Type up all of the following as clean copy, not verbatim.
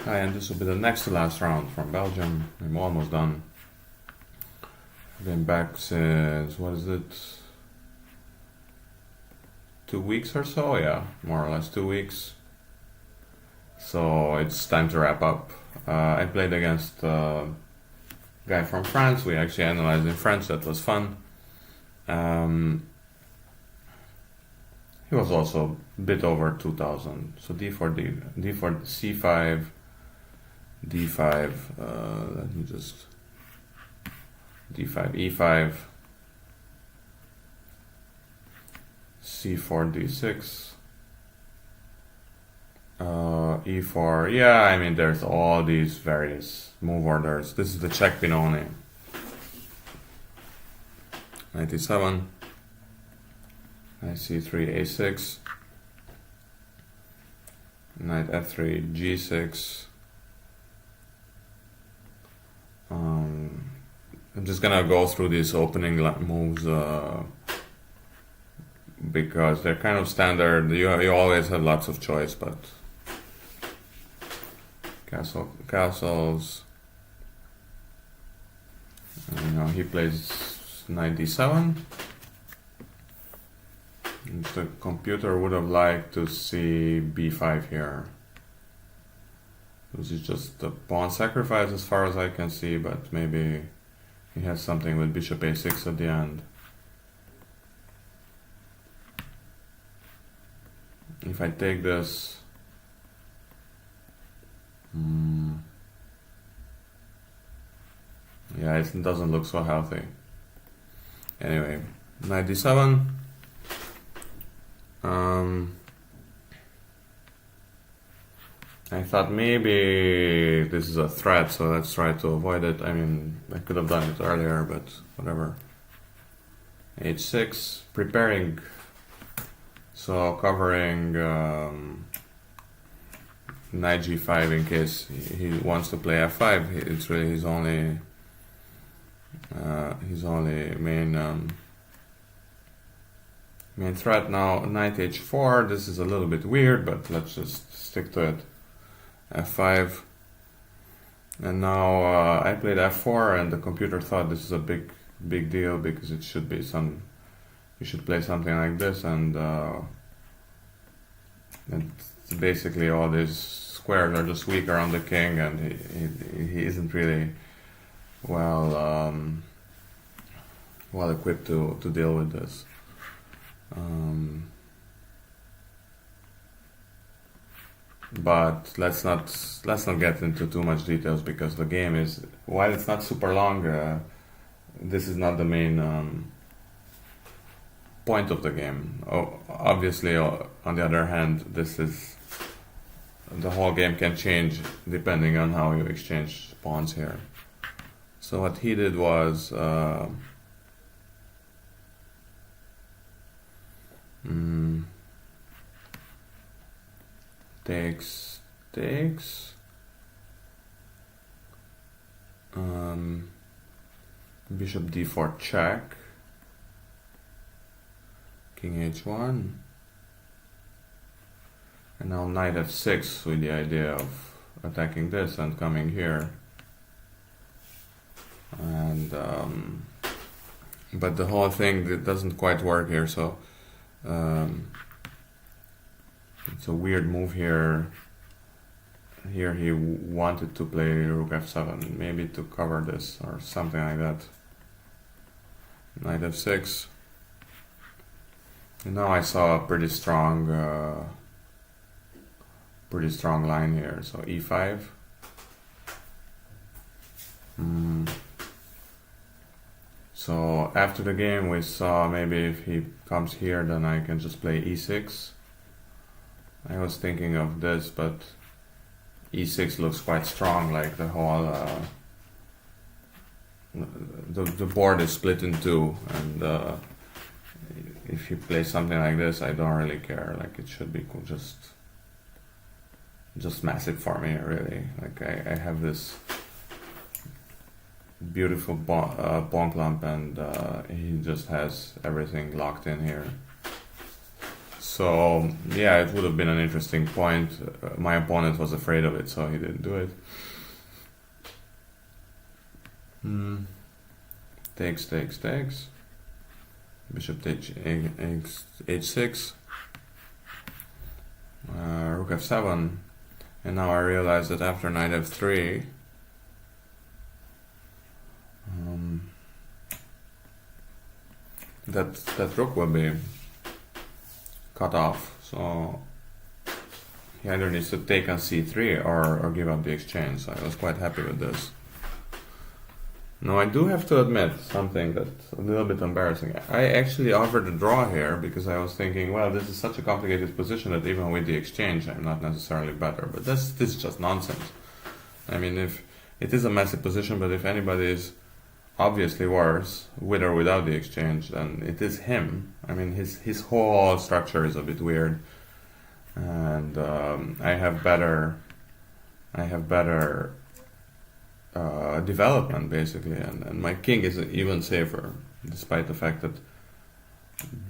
And this will be the next to last round from Belgium. I'm almost done. I've been back since, what is it? 2 weeks or so? Yeah, more or less 2 weeks. So it's time to wrap up. I played against a guy from France. We actually analyzed in French. That was fun. He was also a bit over 2000. So d4, d4, c5, d5. Let me just d5, e5, c4, d6. E4, yeah, I mean there's all these various move orders. This is the Czech Benoni. 97. Knight c3, a6. Knight f3, g6. I'm just gonna go through these opening moves because they're kind of standard. You always have lots of choice, but castles. And, he plays knight d7. And the computer would have liked to see b5 here. This is just a pawn sacrifice as far as I can see, but maybe he has something with bishop a6 at the end. If I take this, yeah, it doesn't look so healthy. Anyway, knight d7. I thought maybe this is a threat, so let's try to avoid it. I mean, I could have done it earlier, but whatever. h6, preparing, so covering knight g5 in case he wants to play f5. It's really his only main threat. Now knight h4. This is a little bit weird, but let's just stick to it. f5, and now I played f4, and the computer thought this is a big deal because it should be you should play something like this, and basically all these squares are just weak around the king, and he isn't really well equipped to deal with this. But let's not get into too much details because the game is, while it's not super long, this is not the main point of the game. Obviously, on the other hand, the whole game can change depending on how you exchange pawns here. So what he did was takes, bishop d4 check, king h1, and now knight f6 with the idea of attacking this and coming here, and but the whole thing, it doesn't quite work here, so it's a weird move here. Here he wanted to play rook f7, maybe to cover this or something like that. Knight f6. And now I saw a pretty strong line here. So e5. So after the game we saw maybe if he comes here, then I can just play e6. I was thinking of this, but e6 looks quite strong, like the whole the board is split in two, and if you play something like this, I don't really care. Like, it should be cool, just massive for me, really. Like, I have this beautiful pawn clump, and he just has everything locked in here. So yeah, it would have been an interesting point. My opponent was afraid of it, so he didn't do it. Takes. Bishop takes h6. Rook f7. And now I realize that after knight f3, that rook will be cut off. So he either needs to take on c3 or give up the exchange. So I was quite happy with this. Now I do have to admit something that's a little bit embarrassing. I actually offered a draw here because I was thinking, well, this is such a complicated position that even with the exchange I'm not necessarily better. But this is just nonsense. I mean, if it is a messy position, but if anybody is obviously worse with or without the exchange, then it is him. I mean, his whole structure is a bit weird, and I have better development basically, and my king is even safer, despite the fact that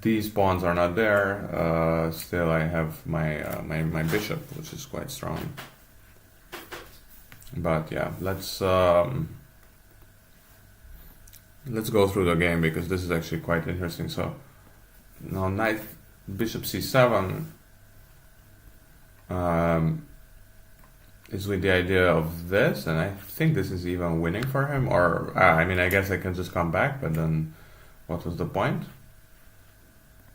these pawns are not there. Still, I have my bishop, which is quite strong. But yeah, let's go through the game because this is actually quite interesting. So now knight bishop c7 is with the idea of this, and I think this is even winning for him. Or I mean, I guess I can just come back, but then what was the point?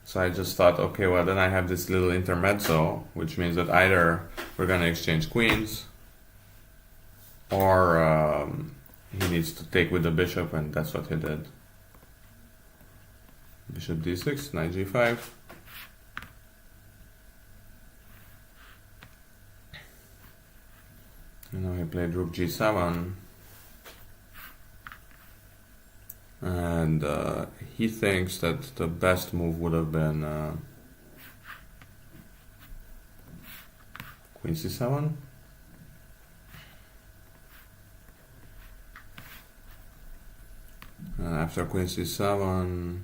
So I just thought, okay, well then I have this little intermezzo, which means that either we're gonna exchange queens, or he needs to take with the bishop, and that's what he did. Bishop d6, knight g5. And now he played rook g7. And he thinks that the best move would have been queen c7. And after queen c7,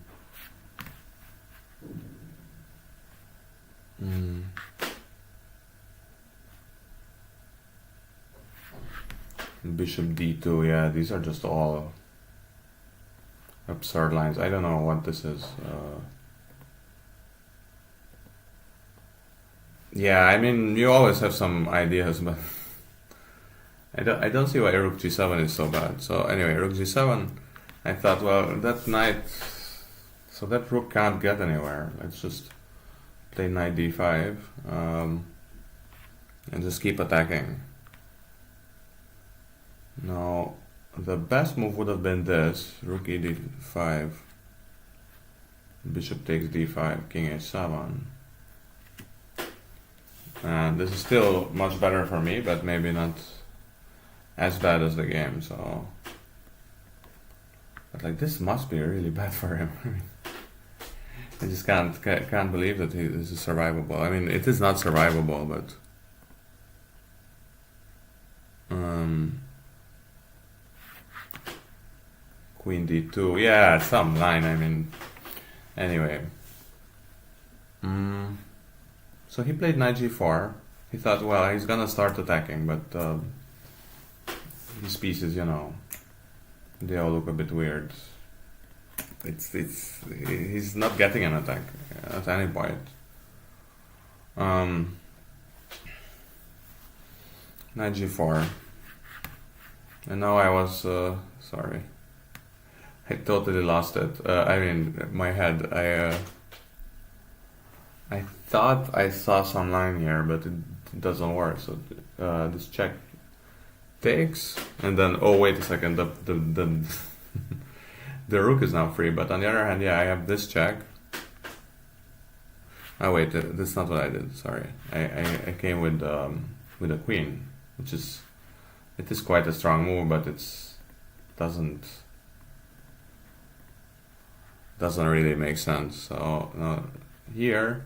bishop d2. Yeah, these are just all absurd lines. I don't know what this is. Yeah, I mean, you always have some ideas, but I don't see why rook g7 is so bad. So anyway, rook g7. I thought, well, that knight, so that rook can't get anywhere. Let's just play knight d5 and just keep attacking. Now, the best move would have been this, rook e d5, bishop takes d5, king h7. And this is still much better for me, but maybe not as bad as the game, so... But like, this must be really bad for him. I just can't believe that this is survivable. I mean, it is not survivable, but... Queen d2, yeah, some line, I mean... Anyway. So he played knight g4. He thought, well, he's gonna start attacking, but these pieces, you know, they all look a bit weird. He's not getting an attack at any point. Knight g4. And now I was, sorry. I totally lost it. I mean, my head, I thought I saw some line here, but it doesn't work. So this check takes, and then, oh wait a second, the the rook is now free. But on the other hand, yeah, I have this check. Oh wait, that's not what I did. Sorry, I came with a queen, which is, it is quite a strong move, but doesn't really make sense. So no, here.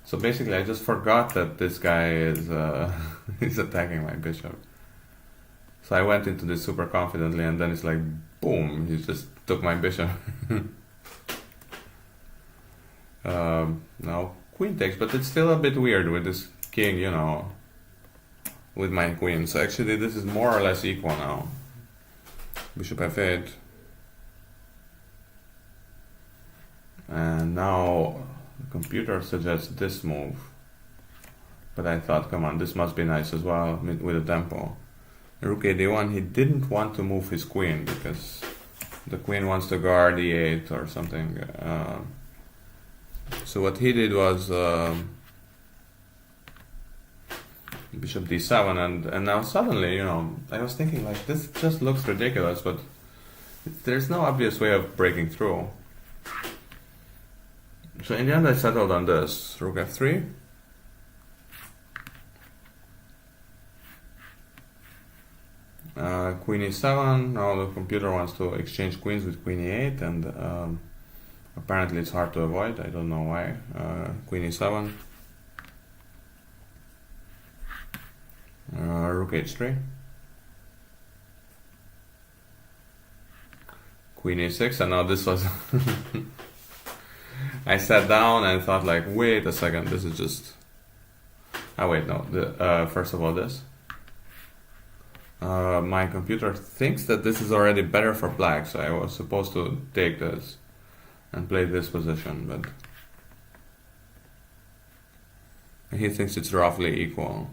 So basically, I just forgot that this guy is is attacking my bishop. So I went into this super confidently, and then it's like, boom! He just took my bishop. Now queen takes, but it's still a bit weird with this king, you know, with my queen. So actually this is more or less equal now. Bishop f8. And now the computer suggests this move. But I thought, come on, this must be nice as well with a tempo. Rook a1, he didn't want to move his queen because the queen wants to guard e8 or something. So what he did was bishop d7, and now suddenly, you know, I was thinking like this just looks ridiculous, but there's no obvious way of breaking through. So in the end I settled on this, rook f3. Queen e7, now the computer wants to exchange queens with queen e8, and apparently it's hard to avoid, I don't know why. Queen e7. Rook h3. Queen a6, and now this was... I sat down and thought like, wait a second, this is just... Oh wait, no, first of all this. My computer thinks that this is already better for black, so I was supposed to take this and play this position, but he thinks it's roughly equal.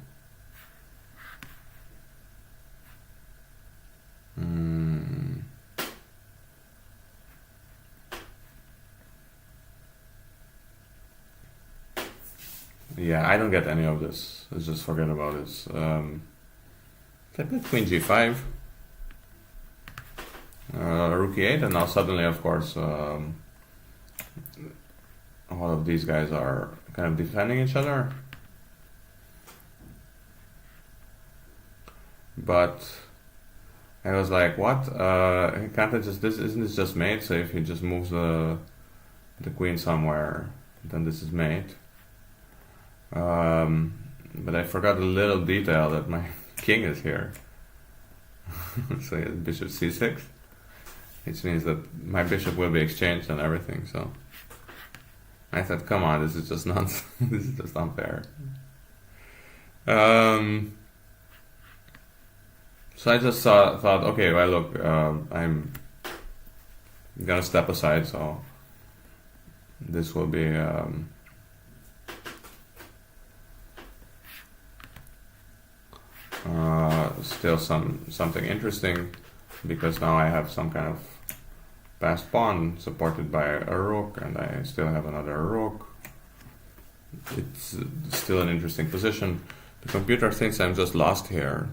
Yeah, I don't get any of this. Let's just forget about this. I played queen g5, rook e8, and now suddenly, of course, all of these guys are kind of defending each other. But I was like, what? Can't I just, isn't this just mate? So if he just moves the queen somewhere, then this is mate. But I forgot a little detail that my king is here. So yeah, bishop c6, which means that my bishop will be exchanged and everything. So I thought, come on, this is just nonsense. This is just unfair. So I just thought, okay, well look, I'm gonna step aside, so this will be still something interesting, because now I have some kind of passed pawn supported by a rook, and I still have another rook. It's still an interesting position. The computer thinks I'm just lost here.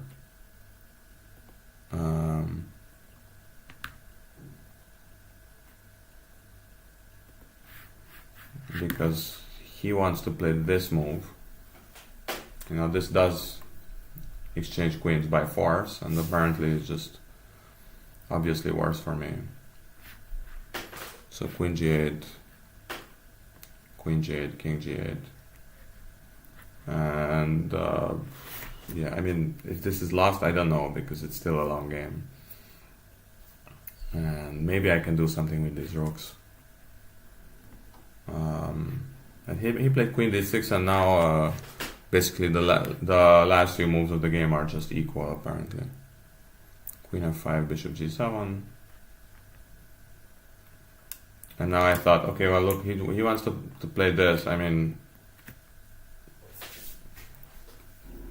Because he wants to play this move. You know, this does exchange queens by force, and apparently it's just obviously worse for me. So queen g8, queen g8, king g8, and yeah, I mean, if this is lost, I don't know, because it's still a long game, and maybe I can do something with these rooks. And he played queen d6, and now basically the last few moves of the game are just equal, apparently. Queen f5, bishop g7. And now I thought, okay, well look, he wants to play this. I mean,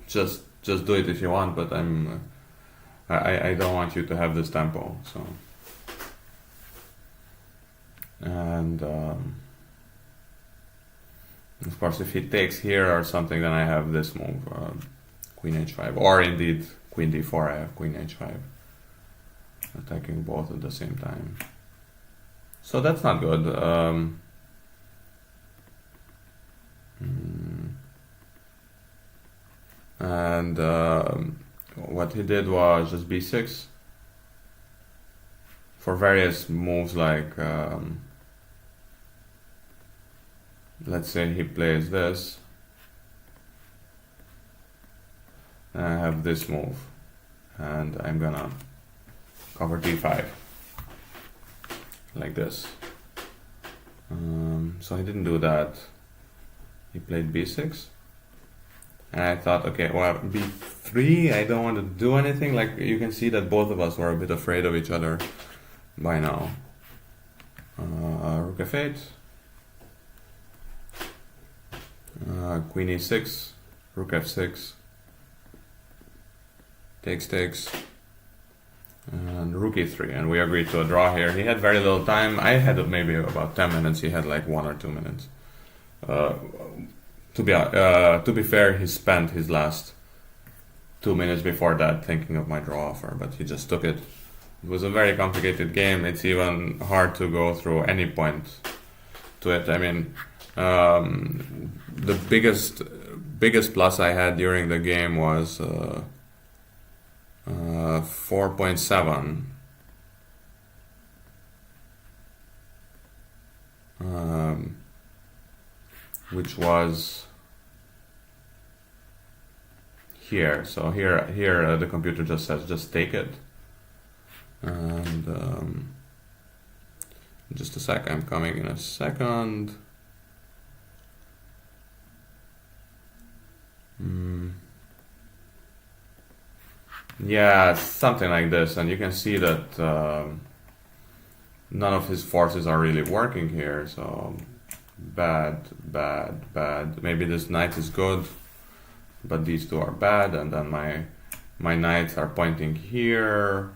just do it if you want, but I don't want you to have this tempo. So, and of course, if he takes here or something, then I have this move, queen h5, or indeed queen d4. I have queen h5, attacking both at the same time. So that's not good. And what he did was just b6 for various moves, like let's say he plays this, and I have this move, and I'm gonna cover d5 like this. So he didn't do that, He played b6. And I thought, okay, well, b3, I don't want to do anything. Like, you can see that both of us were a bit afraid of each other by now. Rook f8. Queen e6. Rook f6. Takes. And rook e3. And we agreed to a draw here. He had very little time. I had maybe about 10 minutes. He had like 1 or 2 minutes. To be fair, he spent his last 2 minutes before that thinking of my draw offer, but he just took it. It was a very complicated game. It's even hard to go through any point to it. I mean, the biggest plus I had during the game was 4.7. Which was here. So here the computer just says just take it. And just a sec, I'm coming in a second. Yeah, something like this, and you can see that none of his forces are really working here, so bad. Maybe this knight is good, but these two are bad, and then my knights are pointing here.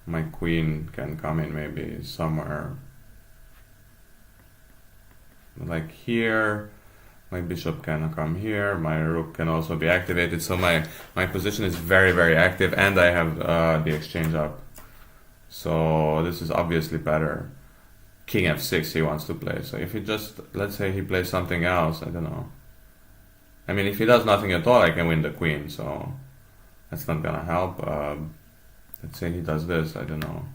My queen can come in maybe somewhere like here. My bishop can come here. My rook can also be activated. So my position is very, very active, and I have the exchange up. So this is obviously better. King f6 he wants to play. So if he just, let's say he plays something else, I don't know. I mean, if he does nothing at all, I can win the queen. So that's not gonna help. Let's say he does this, I don't know.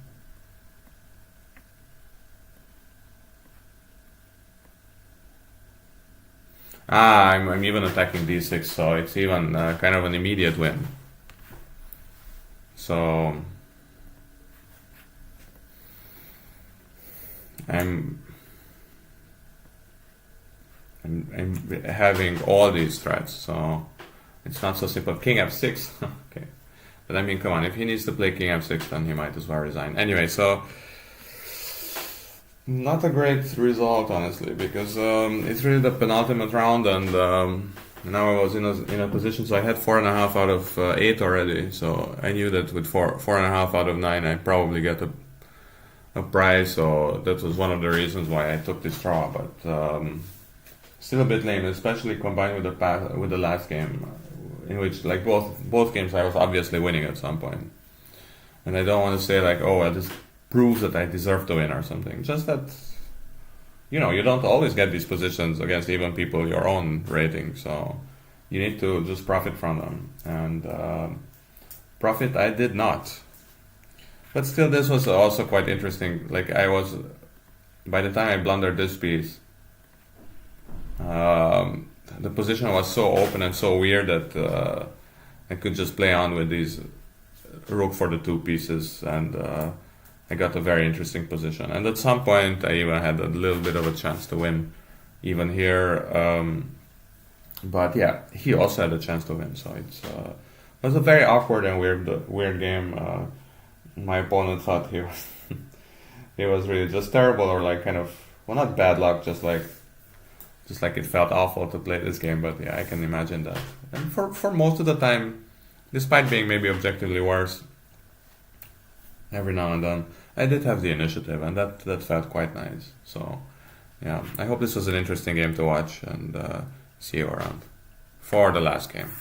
I'm even attacking d6, so it's even kind of an immediate win. So I'm having all these threats, so it's not so simple. King f6, okay. But I mean, come on, if he needs to play king f6, then he might as well resign. Anyway, so not a great result, honestly, because it's really the penultimate round, and now I was in a position, so I had 4.5 out of 8 already, so I knew that with 4.5 out of 9, I'd probably get a prize, so that was one of the reasons why I took this draw, but still a bit lame, especially combined with the last game, in which, like, both games I was obviously winning at some point. And I don't want to say, like, oh, well, this proves that I deserve to win or something. Just that, you know, you don't always get these positions against even people your own rating, so you need to just profit from them. And profit I did not. But still, this was also quite interesting. Like, by the time I blundered this piece, the position was so open and so weird that I could just play on with these rook for the 2 pieces, and I got a very interesting position. And at some point I even had a little bit of a chance to win even here, but yeah, he also had a chance to win, so it was a very awkward and weird game. My opponent thought he was really just terrible, or like kind of, well, not bad luck, just like it felt awful to play this game. But yeah, I can imagine that. And for most of the time, despite being maybe objectively worse, every now and then I did have the initiative, and that felt quite nice. So yeah, I hope this was an interesting game to watch, and see you around for the last game.